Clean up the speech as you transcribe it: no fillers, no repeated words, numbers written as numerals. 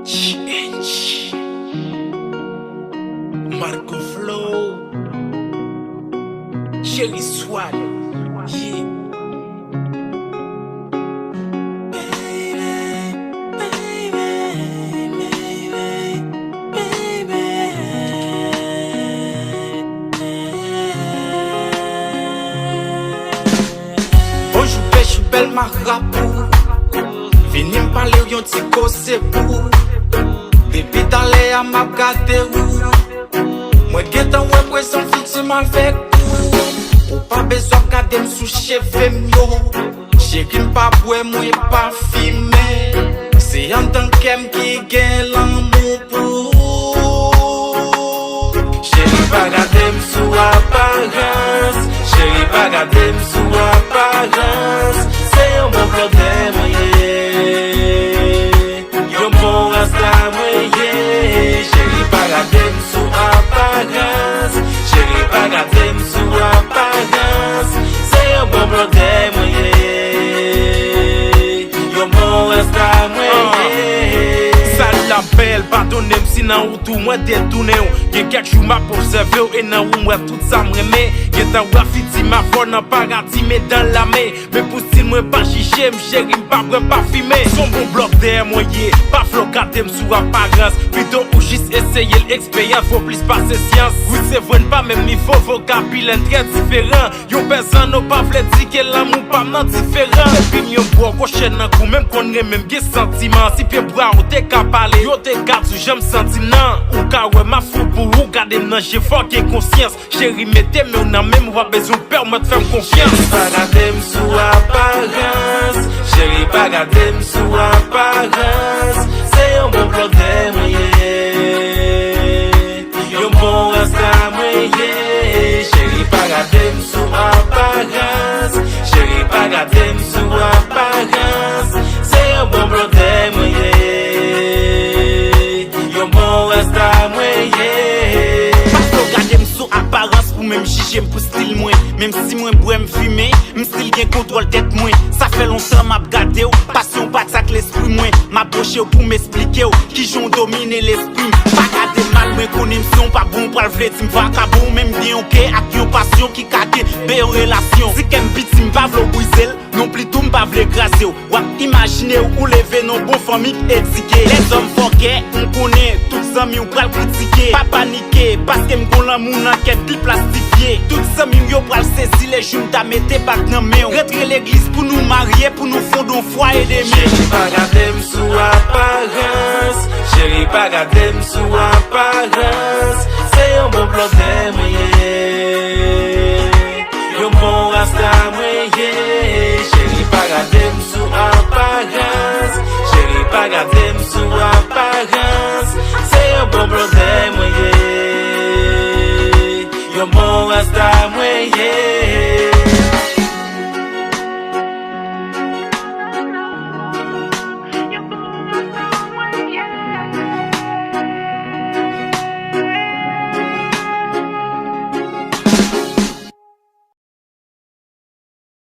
Change. Marco Flow. Jerry Swat. Yeah. Bonjour, pêche, belle marabou. Vini m'parler yon ti kose pou. Depuis d'aller à ma gade ou. Moi getan wè présent fixe mal vek ou. Ou pas besoin gade m'sou cheve myo. Chéri m'pa boué moi pas fumé. C'est en tant qu'aime qui gen l'amour pour. Chéri pas gade m'sou apparence. Chéri pas gade m'sou apparence. C'est un bon problème. Yon bon rasta moyen. Chéri pas gade m'sou apparence. Chéri pas gade m'sou apparence. C'est un bon problème. Yon bon rasta moyen. Salut la belle, pardonnez-moi si nan ou tout moi détourné. Y'a quelques jours m'a observé et nan ou moi tout ça m'remet. Y'a ta graffiti ma voix nan paradis mais dans la main. Mais pour style moi pas chiché, m'chéri m'pas pas filmé. Son bon bloc derrière moi yé, pas flocate m'sou apparence. Plutôt ou juste essayer l'expérience, faut plus passer science. Oui c'est vrai pas même niveau vocabulaire très différent. Yon personne n'a pas vle dire que l'amour pas nan différent. Et puis yon bois coché nan kou même qu'on est même gen sentiment. Si pied bras ou te ka parler, yo te garde sou j'aime senti nan. Ou ka ouais ma fou pour ou garder nan j'ai fort qui conscience. Chéri mettez mais on a même pas besoin permettre faire confiance. Chéri pas gade m'sou apparence. Chéri pas gade m'sou apparence. C'est un bon problème, yeah. Yon bon rasta moyen. Chéri pas gade m'sou apparence. Chéri pas gade m'sou apparence. C'est un bon problème, yeah. Yon bon rasta moyen. Gade m'sou apparence pour même chicher pour style moi. Même si moi bois m'fumer, m'style gen contrôle tête moi. Ça fait longtemps m'a gade ou, passion pas ça que l'esprit moi. M'approcher pour m'expliquer ou, qui j'ont dominé l'esprit. Pas gade mal moi connais m'son pas bon pour le vle ti m'va ka bon même bien OK ak yon passion qui kake be relation. Si kem biti m'pa vle briser, non plus tout m'pa vle grasser ou. Wap imaginer ou lever non bon famille éduqué. Les hommes foquet, on connaît tout amis ou pral critiquer. Pas paniquer parce que m'gon l'amour nan ket pli plastifié. Tout amis yo pral saisir les jours ta mette back nan main. Rentrer l'église pour nous marier, pour nous fonder un foyer de mieux. Chéri pas gade m'sou apparence. Chéri pas gade m'sou apparence. C'est un bon problème, yeah. Yon bon rasta moyen. Chéri pas gade m'sou apparence. Chéri pas gade m'sou apparence. C'est un bon problème, yeah. Yon bon rasta moyen.